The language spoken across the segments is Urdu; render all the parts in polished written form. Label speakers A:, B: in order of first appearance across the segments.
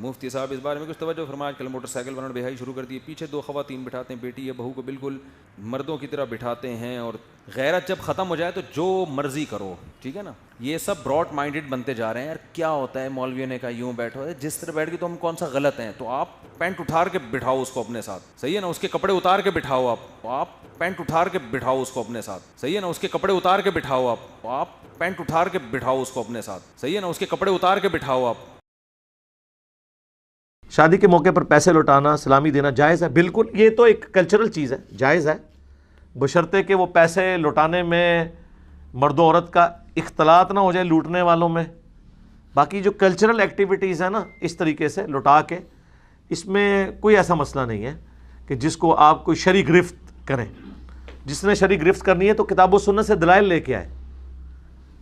A: مفتی صاحب اس بارے میں کچھ توجہ فرمائیں. کل موٹر سائیکل والوں نے بہائی شروع کر دی, پیچھے دو خواتین بٹھاتے ہیں, بیٹی یا بہو کو بالکل مردوں کی طرح بٹھاتے ہیں, اور غیرت جب ختم ہو جائے تو جو مرضی کرو, ٹھیک ہے نا. یہ سب براڈ مائنڈڈ بنتے جا رہے ہیں. یار کیا ہوتا ہے مولویوں نے کہا یوں بیٹھو, جس طرح بیٹھ کے تو ہم کون سا غلط ہیں, تو آپ پینٹ اٹھار کے بٹھاؤ اس کو اپنے ساتھ, صحیح ہے نا. اس کے کپڑے اتار کے بٹھاؤ, آپ پینٹ اٹھار کے بٹھاؤ اس کو اپنے ساتھ, صحیح ہے نا. اس کے کپڑے اتار کے بٹھاؤ, آپ پینٹ اٹھار کے بٹھاؤ اس کو اپنے ساتھ, صحیح ہے نا. اس کے کپڑے اتار کے بٹھاؤ. آپ
B: شادی کے موقع پر پیسے لوٹانا, سلامی دینا جائز ہے, بالکل. یہ تو ایک کلچرل چیز ہے, جائز ہے, بشرطے کہ وہ پیسے لوٹانے میں مرد و عورت کا اختلاط نہ ہو جائے لوٹنے والوں میں. باقی جو کلچرل ایکٹیویٹیز ہیں نا, اس طریقے سے لوٹا کے, اس میں کوئی ایسا مسئلہ نہیں ہے کہ جس کو آپ کوئی شرعی گرفت کریں. جس نے شرعی گرفت کرنی ہے تو کتاب و سنت سے دلائل لے کے آئے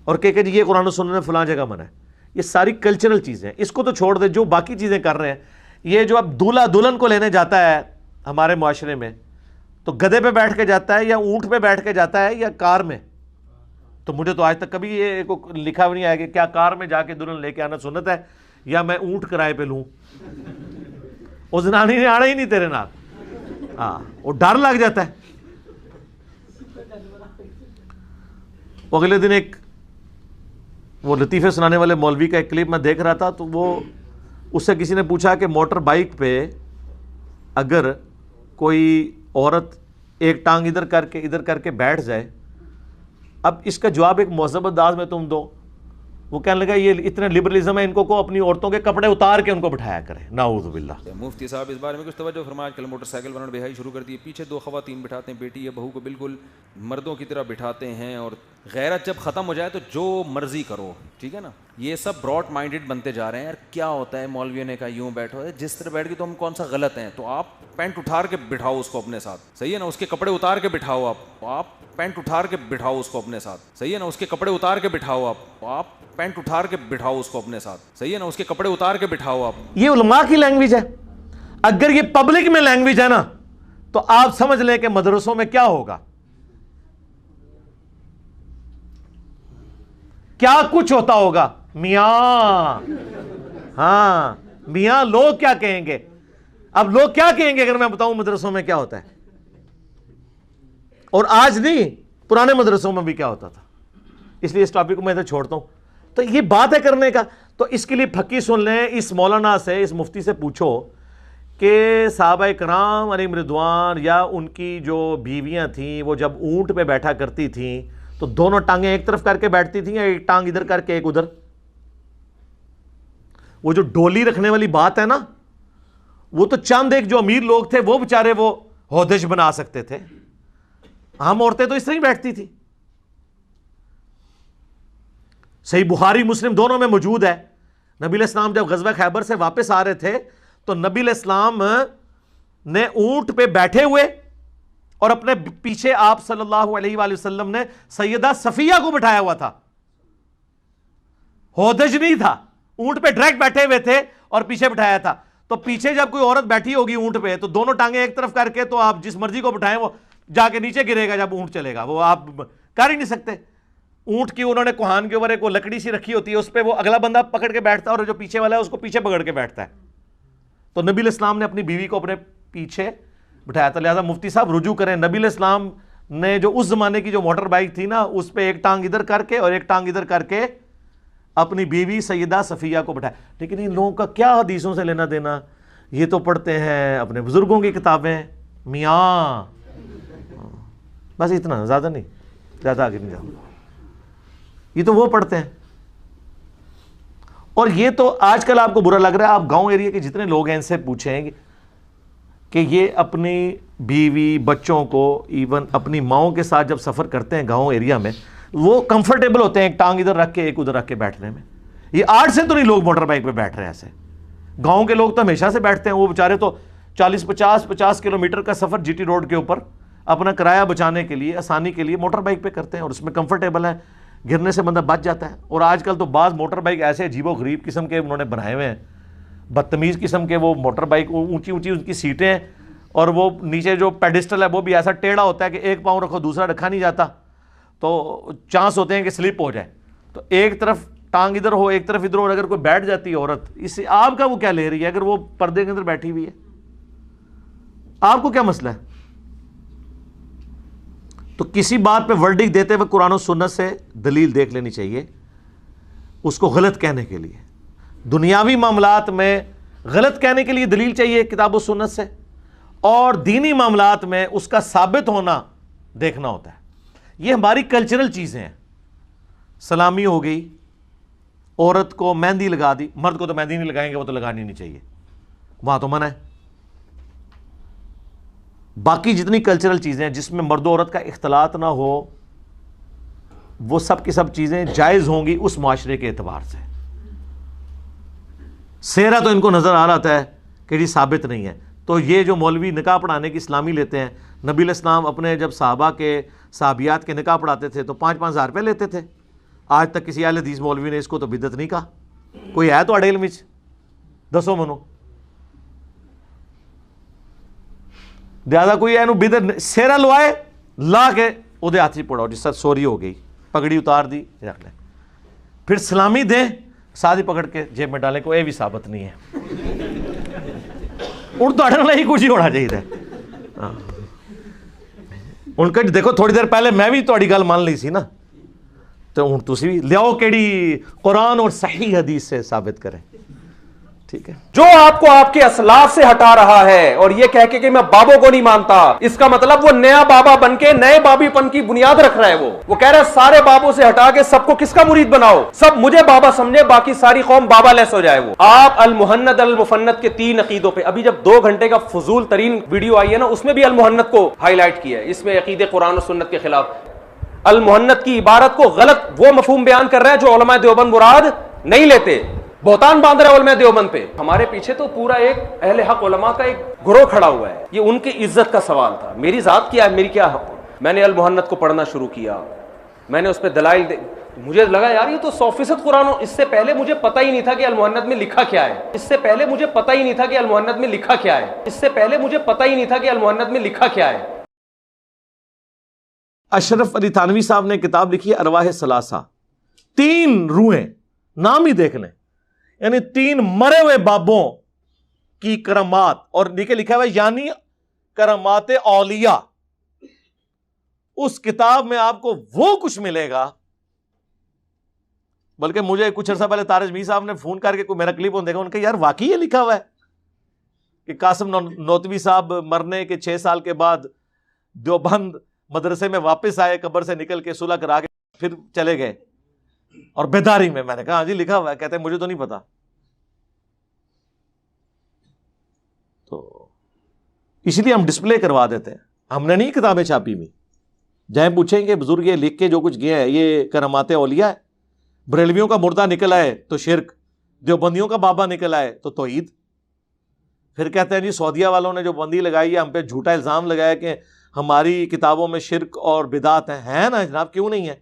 B: اور کہ جی یہ قرآن و سنت نے فلاں جگہ منع ہے. یہ ساری کلچرل چیزیں, اس کو تو چھوڑ دے. جو باقی چیزیں کر رہے ہیں, یہ جو اب دولہا دلہن کو لینے جاتا ہے ہمارے معاشرے میں, تو گدھے پہ بیٹھ کے جاتا ہے یا اونٹ پہ بیٹھ کے جاتا ہے یا کار میں. تو مجھے تو آج تک کبھی یہ لکھا بھی نہیں آیا کہ کیا کار میں جا کے دلہن لے کے آنا سنت ہے یا میں اونٹ کرائے پہ لوں. وہ زنانی نے آنا ہی نہیں تیرے نال, ہاں وہ ڈر لگ جاتا ہے. اگلے دن ایک وہ لطیفے سنانے والے مولوی کا ایک کلپ میں دیکھ رہا تھا, تو وہ اس سے کسی نے پوچھا کہ موٹر بائک پہ اگر کوئی عورت ایک ٹانگ ادھر کر کے بیٹھ جائے, اب اس کا جواب ایک مہذب انداز میں تم دو. وہ کہنے لگا یہ اتنا لبرلزم ہے ان کو اپنی عورتوں کے کپڑے اتار کے ان کو بٹھایا کرے. نعوذ باللہ.
A: مفتی صاحب اس بارے میں کچھ توجہ فرمائیں. کل موٹر سائیکل والوں نے بہائی شروع کر دی, پیچھے دو خواتین بٹھاتے ہیں, بیٹی یا بہو کو بالکل مردوں کی طرح بٹھاتے ہیں, اور غیرت جب ختم ہو جائے تو جو مرضی کرو, ٹھیک ہے نا. یہ سب براڈ مائنڈڈ بنتے جا رہے ہیں. یار کیا ہوتا ہے مولویوں نے کہا یوں بیٹھو, جس طرح بیٹھ کے تو ہم کون سا غلط ہیں, تو آپ پینٹ اٹھار کے بٹھاؤ اس کو اپنے ساتھ, صحیح ہے نا. اس کے کپڑے اتار کے بٹھاؤ, آپ پینٹ اٹھار کے بٹھاؤ اس کو اپنے ساتھ, صحیح ہے نا. اس کے کپڑے اتار کے بٹھاؤ, آپ پینٹ اٹھار کے بٹھاؤ اس کو اپنے ساتھ, صحیح ہے نا. اس کے کپڑے اتار کے بٹھاؤ. آپ
B: یہ علماء کی لینگویج ہے. اگر یہ پبلک میں لینگویج ہے نا, تو آپ سمجھ لیں کہ مدرسوں میں کیا ہوگا, کیا کچھ ہوتا ہوگا. میاں, ہاں میاں, لوگ کیا کہیں گے. اب لوگ کیا کہیں گے اگر میں بتاؤں مدرسوں میں کیا ہوتا ہے, اور آج نہیں پرانے مدرسوں میں بھی کیا ہوتا تھا. اس لیے اس ٹاپک کو میں ادھر چھوڑتا ہوں. تو یہ بات ہے کرنے کا, تو اس کے لیے پھکی سن لیں. اس مولانا سے, اس مفتی سے پوچھو کہ صحابہ کرام علیہم رضوان یا ان کی جو بیویاں تھیں وہ جب اونٹ پہ بیٹھا کرتی تھیں تو دونوں ٹانگیں ایک طرف کر کے بیٹھتی تھیں یا ایک ٹانگ ادھر کر کے ایک ادھر. وہ جو ڈولی رکھنے والی بات ہے نا, وہ تو چند ایک جو امیر لوگ تھے وہ بےچارے وہ ہودج بنا سکتے تھے. ہم عورتیں تو اس طرح ہی بیٹھتی تھی. صحیح بخاری مسلم دونوں میں موجود ہے. نبی علیہ السلام جب غزوہ خیبر سے واپس آ رہے تھے تو نبی علیہ السلام نے اونٹ پہ بیٹھے ہوئے اور اپنے پیچھے آپ صلی اللہ علیہ وآلہ وسلم نے سیدہ صفیہ کو بٹھایا ہوا تھا. ہودج نہیں تھا, اونٹ پہ ڈائریکٹ بیٹھے ہوئے تھے اور پیچھے بٹھایا تھا. تو پیچھے جب کوئی عورت بیٹھی ہوگی اونٹ پہ تو دونوں ٹانگیں ایک طرف کر کے, تو آپ جس مرضی کو بٹھائیں وہ جا کے نیچے گرے گا جب اونٹ چلے گا. وہ آپ کر ہی نہیں سکتے. اونٹ کی انہوں نے کوہان کے اوپر ایک وہ لکڑی سی رکھی ہوتی ہے, اس پہ وہ اگلا بندہ پکڑ کے بیٹھتا ہے اور جو پیچھے والا ہے اس کو پیچھے پکڑ کے بیٹھتا ہے. تو نبی علیہ السلام نے اپنی بیوی کو اپنے پیچھے بٹھایا تھا. لہٰذا مفتی صاحب رجوع کریں, نبی علیہ السلام نے جو اس زمانے کی جو موٹر بائک تھی نا, اس پہ ایک ٹانگ ادھر کر کے اور ایک ٹانگ ادھر کر کے اپنی بیوی سیدہ صفیہ کو بٹھایا. لیکن ان لوگوں کا کیا حدیثوں سے لینا دینا, یہ تو پڑھتے ہیں اپنے بزرگوں کی کتابیں. میاں بس اتنا, زیادہ نہیں, زیادہ آگے نہیں جاؤ. یہ تو وہ پڑھتے ہیں. اور یہ تو آج کل آپ کو برا لگ رہا ہے, آپ گاؤں ایریا کے جتنے لوگ ہیں ان سے پوچھیں کہ یہ اپنی بیوی بچوں کو ایون اپنی ماؤں کے ساتھ جب سفر کرتے ہیں گاؤں ایریا میں, وہ کمفرٹیبل ہوتے ہیں ایک ٹانگ ادھر رکھ کے ایک ادھر رکھ کے بیٹھنے میں. یہ آج سے تو نہیں لوگ موٹر بائک پہ بیٹھ رہے ہیں ایسے. گاؤں کے لوگ تو ہمیشہ سے بیٹھتے ہیں. وہ بیچارے تو 40-50 کلومیٹر کا سفر جی ٹی روڈ کے اوپر اپنا کرایہ بچانے کے لیے, آسانی کے لیے موٹر بائک پہ کرتے ہیں, اور اس میں کمفرٹیبل ہے, گرنے سے بندہ بچ جاتا ہے. اور آج کل تو بعض موٹر بائک ایسے عجیب و غریب قسم کے انہوں نے بنائے ہوئے ہیں, بدتمیز قسم کے. وہ موٹر بائک اونچی اونچی ان کی سیٹیں ہیں, اور وہ نیچے جو پیڈسٹل ہے وہ بھی ایسا ٹیڑھا ہوتا ہے کہ ایک پاؤں رکھو دوسرا رکھا نہیں جاتا, تو چانس ہوتے ہیں کہ سلپ ہو جائے. تو ایک طرف ٹانگ ادھر ہو ایک طرف ادھر ہو, اگر کوئی بیٹھ جاتی ہے عورت, اس سے آپ کا وہ کیا لے رہی ہے؟ اگر وہ پردے کے اندر بیٹھی ہوئی ہے آپ کو کیا مسئلہ ہے؟ تو کسی بات پہ ورڈکٹ دیتے ہوئے قرآن و سنت سے دلیل دیکھ لینی چاہیے اس کو غلط کہنے کے لیے. دنیاوی معاملات میں غلط کہنے کے لیے دلیل چاہیے کتاب و سنت سے, اور دینی معاملات میں اس کا ثابت ہونا دیکھنا ہوتا ہے. یہ ہماری کلچرل چیزیں ہیں. سلامی ہو گئی, عورت کو مہندی لگا دی, مرد کو تو مہندی نہیں لگائیں گے, وہ تو لگانی نہیں چاہیے, وہاں تو منع ہے. باقی جتنی کلچرل چیزیں ہیں جس میں مرد و عورت کا اختلاط نہ ہو, وہ سب کی سب چیزیں جائز ہوں گی اس معاشرے کے اعتبار سے. سیرا تو ان کو نظر آ رہا ہے کہ جی ثابت نہیں ہے. تو یہ جو مولوی نکاح پڑھانے کی اسلامی لیتے ہیں, نبی علیہ السلام اپنے جب صحابہ کے صحابیات کے نکاح پڑھاتے تھے تو 5-5 ہزار روپے لیتے تھے. آج تک کسی اہل حدیث مولوی نے اس کو تو بدعت نہیں کہا. کوئی ہے تو اڑیل مچ دسو منو زیادہ کوئی ہے بدعت سیرا لوائے لا کے وہ ہاتھ سے پڑاؤ, جس سے سوری ہو گئی, پگڑی اتار دی, رکھ لیں, پھر سلامی دیں, ساتھ ہی پکڑ کے جیب میں ڈالیں, کو یہ بھی ثابت نہیں ہے. ان تو اڑنا ہی کچھ ہی ہونا چاہیے. ان کا دیکھو تھوڑی دیر پہلے میں بھی تھوڑی گل مان لی سی نا, تو ہوں تسی بھی لیاؤ کیڑی قرآن اور صحیح حدیث سے ثابت کریں. ٹھیک ہے,
C: جو آپ کو آپ کے اسلاف سے ہٹا رہا ہے اور یہ کہہ کے کہ میں بابوں کو نہیں مانتا, اس کا مطلب وہ نیا بابا بن کے نئے بابی پن کی بنیاد رکھ رہا ہے. وہ کہہ رہا ہے سارے بابوں سے ہٹا کے سب کو کس کا مرید بناؤ, سب مجھے بابا سمجھے, باقی ساری قوم بابا لیس ہو جائے. وہ آپ المحند المفند کے 3 عقیدوں پہ ابھی جب 2 گھنٹے کا فضول ترین ویڈیو آئی ہے نا, اس میں بھی المحند کو ہائی لائٹ کیا ہے. اس میں عقیدے قرآن و سنت کے خلاف المحند کی عبارت کو غلط وہ مفہوم بیان کر رہے ہیں جو علماء دیوبند مراد نہیں لیتے. بہتان باندھ رہے علماء دیوبند پہ. ہمارے پیچھے تو پورا ایک اہل حق علماء کا ایک گروہ کھڑا ہوا ہے. یہ ان کی عزت کا سوال تھا. میری ذات کیا ہے, میری کیا حق. میں نے المحند کو پڑھنا شروع کیا, میں نے اس پہ دلائل مجھے لگا یار یہ تو 100% قرآن. اس سے پہلے مجھے پتہ ہی نہیں تھا کہ المحند میں لکھا کیا ہے. اس سے پہلے مجھے پتہ ہی نہیں تھا کہ المحند میں لکھا کیا ہے. اس سے پہلے مجھے پتہ ہی نہیں تھا کہ المحند میں لکھا کیا ہے.
B: اشرف علی تھانوی صاحب نے کتاب لکھی ہے ارواح ثلاثہ, 3 روحیں, نام ہی دیکھ لیں, یعنی 3 مرے ہوئے بابوں کی کرامات, اور نیچے لکھا ہوا ہے یعنی کرامات اولیاء. اس کتاب میں آپ کو وہ کچھ ملے گا. بلکہ مجھے کچھ عرصہ پہلے تارج می صاحب نے فون کر کے کوئی میرا کلپ دیکھا, ان کا یار واقعی یہ لکھا ہوا ہے کہ قاسم نوتوی صاحب مرنے کے 6 سال کے بعد دیوبند مدرسے میں واپس آئے, قبر سے نکل کے صلح کرا کے پھر چلے گئے, اور بیداری میں. نے کہا ہاں جی لکھا ہوا ہے. کہتے ہیں مجھے تو نہیں پتا. تو اس لیے ہم ڈسپلے کروا دیتے ہیں, ہم نے نہیں کتابیں چھاپی ہوئی. جائیں پوچھیں گے بزرگ یہ لکھ کے جو کچھ گیا ہے یہ کرامات اولیاء ہے. بریلویوں کا مردہ نکل آئے تو شرک, دیوبندیوں کا بابا نکل آئے تو توحید. پھر کہتے ہیں جی سعودیہ والوں نے جو بندی لگائی ہے, ہم پہ جھوٹا الزام لگایا کہ ہماری کتابوں میں شرک اور بدعت ہیں نا جناب, کیوں نہیں ہے؟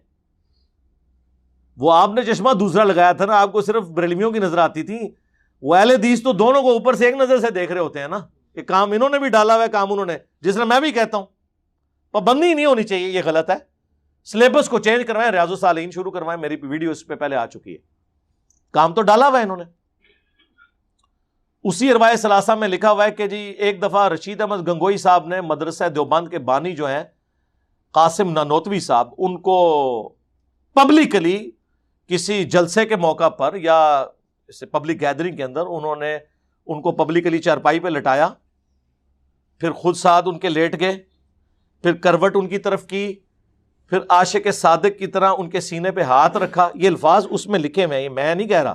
B: وہ آپ نے چشمہ دوسرا لگایا تھا نا, آپ کو صرف بریلویوں کی نظر آتی تھی. وہ اہل حدیث تو دونوں کو اوپر سے ایک نظر سے دیکھ رہے ہوتے ہیں نا, کہ کام انہوں نے بھی ڈالا ہوا ہے, کام انہوں نے, جس طرح میں بھی کہتا ہوں پابندی نہیں ہونی چاہیے, یہ غلط ہے. سلیبس کو چینج کروائیں, ریاض الصالحین شروع کروائیں, میری ویڈیو اس پہ پہلے آ چکی ہے. کام تو ڈالا ہوا ہے انہوں نے. اسی ارواح ثلاثہ میں لکھا ہوا ہے کہ جی ایک دفعہ رشید احمد گنگوئی صاحب نے مدرسہ دیوبند کے بانی جو ہیں قاسم نانوتوی صاحب, ان کو پبلکلی کسی جلسے کے موقع پر یا پبلک گیدرنگ کے اندر انہوں نے ان کو پبلکلی چارپائی پہ لٹایا, پھر خود ساتھ ان کے لیٹ گئے, پھر کروٹ ان کی طرف کی, پھر عاشق صادق کی طرح ان کے سینے پہ ہاتھ رکھا. یہ الفاظ اس میں لکھے ہوئے ہیں, یہ میں نہیں کہہ رہا.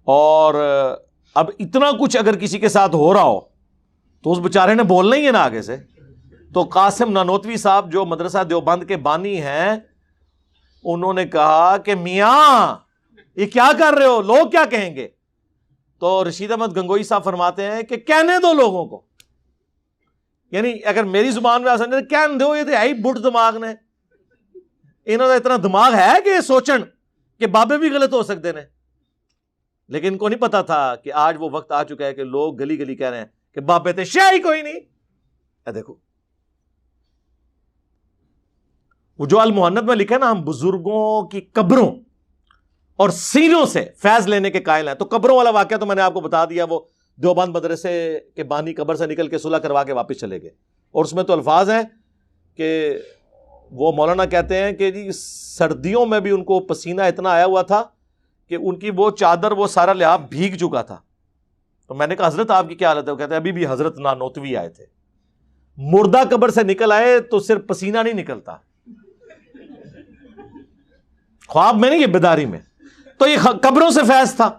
B: اور اب اتنا کچھ اگر کسی کے ساتھ ہو رہا ہو تو اس بیچارے نے بولنا ہی ہے نا آگے سے. تو قاسم نانوتوی صاحب جو مدرسہ دیوبند کے بانی ہیں, انہوں نے کہا کہ میاں یہ کیا کر رہے ہو, لوگ کیا کہیں گے؟ تو رشید احمد گنگوئی صاحب فرماتے ہیں کہ کہنے دو لوگوں کو. یعنی اگر میری زبان میں آسان کہنے دو, یہ تو ہے ہی بٹ دماغ نے, انہوں نے اتنا دماغ ہے کہ یہ سوچن کہ بابے بھی غلط ہو سکتے ہیں. لیکن ان کو نہیں پتا تھا کہ آج وہ وقت آ چکا ہے کہ لوگ گلی گلی کہہ رہے ہیں کہ بابے تھے, شاہی کوئی نہیں. دیکھو وہ جو المہند میں لکھا ہے نا، ہم بزرگوں کی قبروں اور سینوں سے فیض لینے کے قائل ہیں. تو قبروں والا واقعہ تو میں نے آپ کو بتا دیا، وہ دیوبند مدرسے کے بانی قبر سے نکل کے صلح کروا کے واپس چلے گئے. اور اس میں تو الفاظ ہیں کہ وہ مولانا کہتے ہیں کہ جی سردیوں میں بھی ان کو پسینہ اتنا آیا ہوا تھا کہ ان کی وہ چادر، وہ سارا لحاف بھیگ چکا تھا. تو میں نے کہا حضرت آپ کی کیا حالت ہے؟ وہ کہتے ہیں ابھی بھی حضرت نانوتوی آئے تھے، مردہ قبر سے نکل آئے تو صرف پسینہ نہیں نکلتا، خواب میں نہیں، یہ بیداری میں. تو یہ قبروں سے فیض تھا.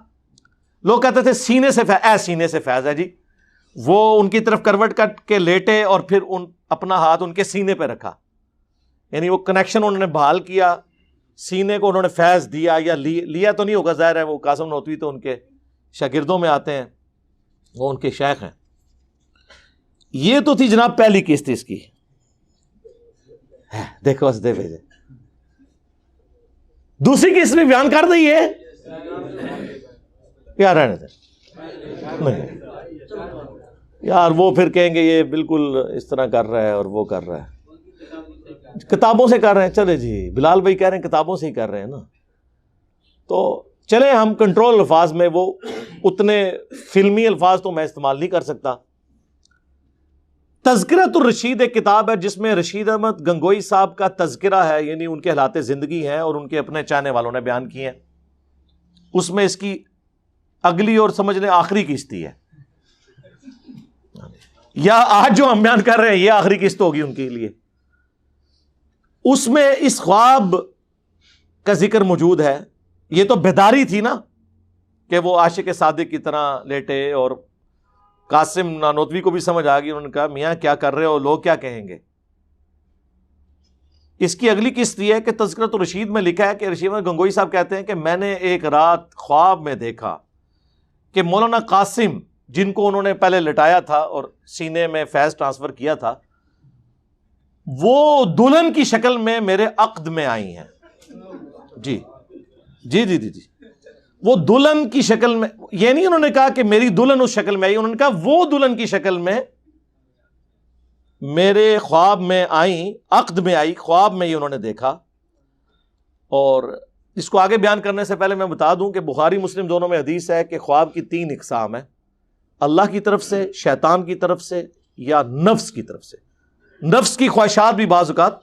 B: لوگ کہتے تھے سینے سے فیض، سینے سے فیض ہے جی. وہ ان کی طرف کروٹ کٹ کے لیٹے اور پھر اپنا ہاتھ ان کے سینے پہ رکھا، یعنی وہ کنیکشن انہوں نے بحال کیا، سینے کو انہوں نے فیض دیا. یا لیا تو نہیں ہوگا، ظاہر ہے وہ قاسم نوتوی تو ان کے شاگردوں میں آتے ہیں، وہ ان کے شیخ ہیں. یہ تو تھی جناب پہلی قسط اس کی. دیکھو اس دے بھیجے دوسری قسط بھی بیان کر دی ہے یار، رہنے دیں. نہیں یار، وہ پھر کہیں گے یہ بالکل اس طرح کر رہا ہے اور وہ کر رہا ہے، کتابوں سے کر رہے ہیں. چلے جی، بلال بھائی کہہ رہے ہیں کتابوں سے ہی کر رہے ہیں نا، تو چلے ہم کنٹرول الفاظ میں، وہ اتنے فلمی الفاظ تو میں استعمال نہیں کر سکتا. تذکرۃ الرشید ایک کتاب ہے جس میں رشید احمد گنگوئی صاحب کا تذکرہ ہے، یعنی ان کے حالات زندگی ہیں اور ان کے اپنے چاہنے والوں نے بیان کیے ہیں. اس میں اس کی اگلی اور سمجھ لیں آخری قسط ہے، یا آج جو ہم بیان کر رہے ہیں یہ آخری قسط ہوگی ان کے لیے. اس میں اس خواب کا ذکر موجود ہے. یہ تو بیداری تھی نا کہ وہ عاشق صادق کی طرح لیٹے، اور قاسم نانوتوی کو بھی سمجھ آ گئی. انہوں نے کہا میاں کیا کر رہے ہو، لوگ کیا کہیں گے. اس کی اگلی قسط یہ ہے کہ تذکرۃ الرشید میں لکھا ہے کہ رشید احمد گنگوئی صاحب کہتے ہیں کہ میں نے ایک رات خواب میں دیکھا کہ مولانا قاسم، جن کو انہوں نے پہلے لٹایا تھا اور سینے میں فیض ٹرانسفر کیا تھا، وہ دلہن کی شکل میں میرے عقد میں آئی ہیں. جی جی جی جی جی، وہ دلہن کی شکل میں، یہ نہیں انہوں نے کہا کہ میری دلہن اس شکل میں آئی، انہوں نے کہا وہ دلہن کی شکل میں میرے خواب میں آئیں، عقد میں آئی، خواب میں ہی انہوں نے دیکھا. اور اس کو آگے بیان کرنے سے پہلے میں بتا دوں کہ بخاری مسلم دونوں میں حدیث ہے کہ خواب کی 3 اقسام ہیں: اللہ کی طرف سے، شیطان کی طرف سے، یا نفس کی طرف سے. نفس کی خواہشات بھی بعض اوقات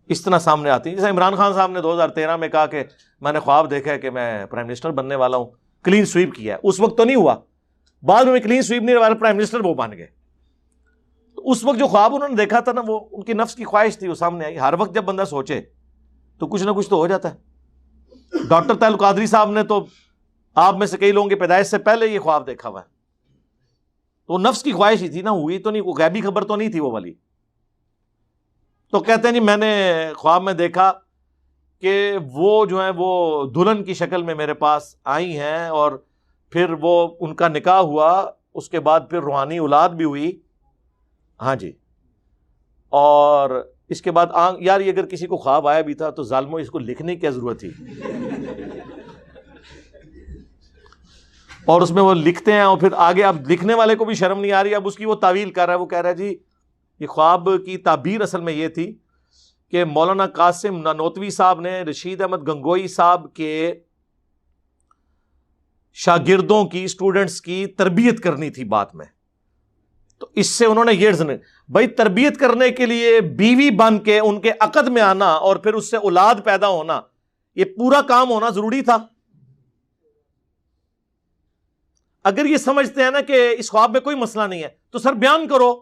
B: اس طرح سامنے آتی ہیں. جیسے عمران خان صاحب نے 2013 میں کہا کہ میں نے خواب دیکھا ہے کہ میں پرائم منسٹر بننے والا ہوں، کلین سویپ کیا ہے. اس وقت تو نہیں ہوا، بعد میں کلین سویپ نہیں ہوا، پرائم منسٹر وہ بن گئے. تو اس وقت جو خواب انہوں نے دیکھا تھا نا، وہ ان کی نفس کی خواہش تھی، وہ سامنے آئی. ہر وقت جب بندہ سوچے تو کچھ نہ کچھ تو ہو جاتا ہے. ڈاکٹر طاہر القادری صاحب نے تو آپ میں سے کئی لوگوں کی پیدائش سے پہلے یہ خواب دیکھا ہوا ہے. تو نفس کی خواہش ہی تھی نا، ہوئی تو نہیں، کوئی غیبی خبر تو نہیں تھی وہ والی. تو کہتے ہیں جی میں نے خواب میں دیکھا کہ وہ جو ہیں وہ دلہن کی شکل میں میرے پاس آئی ہیں، اور پھر وہ ان کا نکاح ہوا، اس کے بعد پھر روحانی اولاد بھی ہوئی. ہاں جی. اور اس کے بعد یار یہ اگر کسی کو خواب آیا بھی تھا تو ظالموں اس کو لکھنے کی کیا ضرورت تھی. اور اس میں وہ لکھتے ہیں، اور پھر آگے اب لکھنے والے کو بھی شرم نہیں آ رہی، اب اس کی وہ تعویل کر رہا ہے. وہ کہہ رہا ہے جی یہ خواب کی تعبیر اصل میں یہ تھی کہ مولانا قاسم نانوتوی صاحب نے رشید احمد گنگوئی صاحب کے شاگردوں کی، اسٹوڈنٹس کی تربیت کرنی تھی بات میں. تو اس سے انہوں نے یہ بھائی تربیت کرنے کے لیے بیوی بن کے ان کے عقد میں آنا اور پھر اس سے اولاد پیدا ہونا، یہ پورا کام ہونا ضروری تھا. اگر یہ سمجھتے ہیں نا کہ اس خواب میں کوئی مسئلہ نہیں ہے تو سر بیان کرو.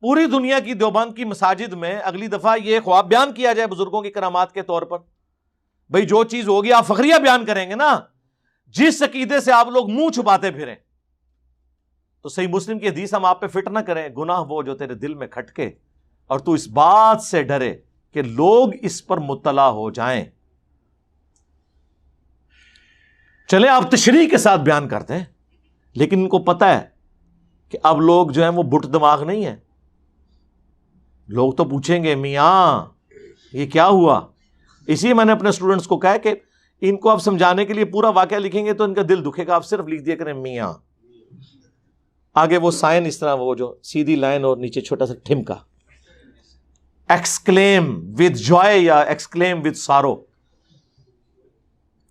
B: پوری دنیا کی دیوبند کی مساجد میں اگلی دفعہ یہ خواب بیان کیا جائے بزرگوں کی کرامات کے طور پر. بھئی جو چیز ہوگی آپ فخریہ بیان کریں گے نا. جس عقیدے سے آپ لوگ منہ چھپاتے پھریں تو صحیح مسلم کی حدیث ہم آپ پہ فٹ نہ کریں. گناہ وہ جو تیرے دل میں کھٹکے اور تو اس بات سے ڈرے کہ لوگ اس پر مطلع ہو جائیں. چلے آپ تشریح کے ساتھ بیان کرتے ہیں، لیکن ان کو پتا ہے کہ اب لوگ جو ہیں وہ بٹ دماغ نہیں ہے. لوگ تو پوچھیں گے میاں یہ کیا ہوا. اسی میں نے اپنے اسٹوڈنٹس کو کہا کہ ان کو آپ سمجھانے کے لیے پورا واقعہ لکھیں گے تو ان کا دل دکھے گا. آپ صرف لکھ دیا کریں میاں، آگے وہ سائن اس طرح، وہ جو سیدھی لائن اور نیچے چھوٹا سا ٹھمکا. ایکسکلیم ود جوائے یا ایکسکلیم ود سارو،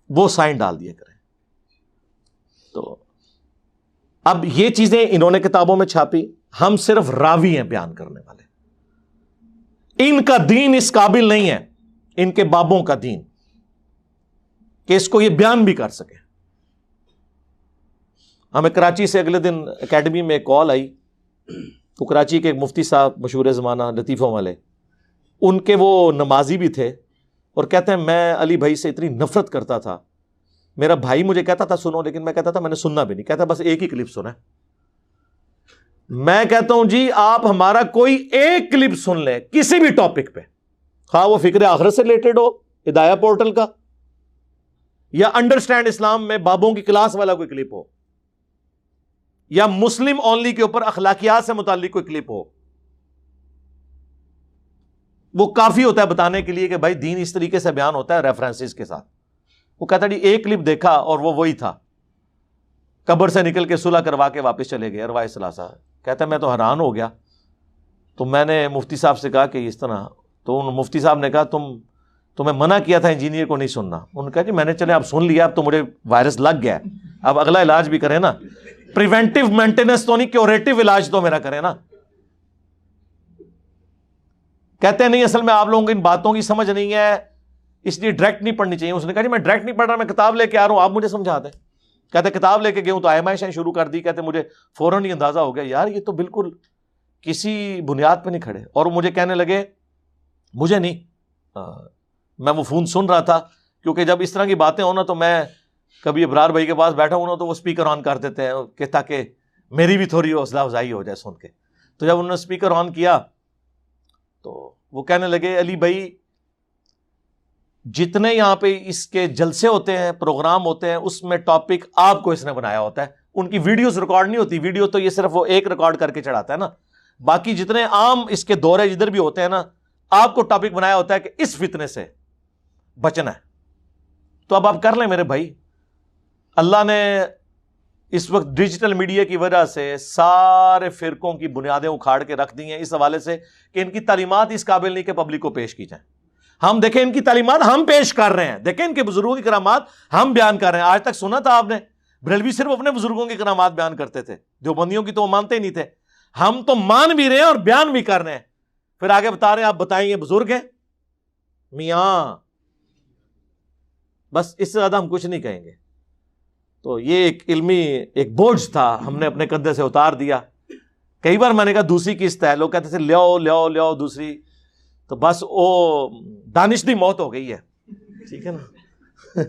B: وہ سائن ڈال دیا کریں. تو اب یہ چیزیں انہوں نے کتابوں میں چھاپی، ہم صرف راوی ہیں بیان کرنے والے. ان کا دین اس قابل نہیں ہے، ان کے بابوں کا دین، کہ اس کو یہ بیان بھی کر سکے. ہمیں کراچی سے اگلے دن اکیڈمی میں ایک کال آئی، تو کراچی کے ایک مفتی صاحب مشہور زمانہ لطیفوں والے، ان کے وہ نمازی بھی تھے، اور کہتے ہیں میں علی بھائی سے اتنی نفرت کرتا تھا، میرا بھائی مجھے کہتا تھا سنو، لیکن میں کہتا تھا میں نے سننا بھی نہیں. کہتا بس ایک ہی کلپ سنا. میں کہتا ہوں جی آپ ہمارا کوئی ایک کلپ سن لیں کسی بھی ٹاپک پہ، خواہ وہ فکر آخرت سے ریلیٹڈ ہو ہدایہ پورٹل کا، یا انڈرسٹینڈ اسلام میں بابوں کی کلاس والا کوئی کلپ ہو، یا مسلم اونلی کے اوپر اخلاقیات سے متعلق کوئی کلپ ہو، وہ کافی ہوتا ہے بتانے کے لیے کہ بھائی دین اس طریقے سے بیان ہوتا ہے ریفرنسز کے ساتھ. وہ کہتا جی ایک کلپ دیکھا اور وہ وہی تھا، قبر سے نکل کے صلح کروا کے واپس چلے گئے ارواح ثلاثہ. کہتا ہے میں تو حیران ہو گیا. تو میں نے مفتی صاحب سے کہا کہ اس طرح، تو ان مفتی صاحب نے کہا تمہیں منع کیا تھا انجینئر کو نہیں سننا. انہوں نے کہا جی میں نے چلے اب سن لیا، اب تو مجھے وائرس لگ گیا ہے، اب اگلا علاج بھی کریں نا، پریونٹیو مینٹیننس تو نہیں، کیوریٹو علاج تو میرا کریں نا. کہتے ہیں نہیں اصل میں آپ لوگوں کو ان باتوں کی سمجھ نہیں ہے، اس لیے ڈائریکٹ نہیں پڑھنی چاہیے. اس نے کہا جی میں ڈائریکٹ نہیں پڑھ رہا، میں کتاب لے کے آ رہا ہوں، آپ مجھے سمجھا دیں. کہتے کتاب لے کے گئے ہوں تو آئمائشیں شروع کر دی. کہتے مجھے فوراً ہی اندازہ ہو گیا یار یہ تو بالکل کسی بنیاد پہ نہیں کھڑے. اور مجھے کہنے لگے مجھے نہیں، میں وہ فون سن رہا تھا، کیونکہ جب اس طرح کی باتیں ہوں نا تو میں کبھی ابرار بھائی کے پاس بیٹھا ہوں نا تو وہ اسپیکر آن کر دیتے ہیں کہ تاکہ میری بھی تھوڑی حوصلہ افزائی ہو جائے سن کے. تو جب انہوں نے اسپیکر آن کیا تو وہ کہنے لگے علی بھائی جتنے یہاں پہ اس کے جلسے ہوتے ہیں، پروگرام ہوتے ہیں، اس میں ٹاپک آپ کو اس نے بنایا ہوتا ہے. ان کی ویڈیوز ریکارڈ نہیں ہوتی، ویڈیو تو یہ صرف وہ ایک ریکارڈ کر کے چڑھاتا ہے نا، باقی جتنے عام اس کے دورے جدھر بھی ہوتے ہیں نا، آپ کو ٹاپک بنایا ہوتا ہے کہ اس فتنے سے بچنا ہے. تو اب آپ کر لیں میرے بھائی، اللہ نے اس وقت ڈیجیٹل میڈیا کی وجہ سے سارے فرقوں کی بنیادیں اکھاڑ کے رکھ دی ہیں اس حوالے سے کہ ان کی تعلیمات اس قابل نہیں کہ پبلک کو پیش کی جائیں. ہم دیکھیں ان کی تعلیمات ہم پیش کر رہے ہیں، دیکھیں ان کے بزرگوں کی کرامات ہم بیان کر رہے ہیں. آج تک سنا تھا آپ نے بریلوی صرف اپنے بزرگوں کی کرامات بیان کرتے تھے، دیوبندیوں کی تو وہ مانتے ہی نہیں تھے. ہم تو مان بھی رہے ہیں اور بیان بھی کر رہے ہیں. پھر آگے بتا رہے ہیں آپ بتائیں یہ بزرگ ہیں میاں، بس اس سے زیادہ ہم کچھ نہیں کہیں گے. تو یہ ایک علمی ایک بوجھ تھا، ہم نے اپنے کندھے سے اتار دیا. کئی بار میں نے کہا دوسری قسط ہے، لوگ کہتے تھے لیاؤ دوسری، تو بس وہ دانش دی موت ہو گئی ہے. ٹھیک ہے نا.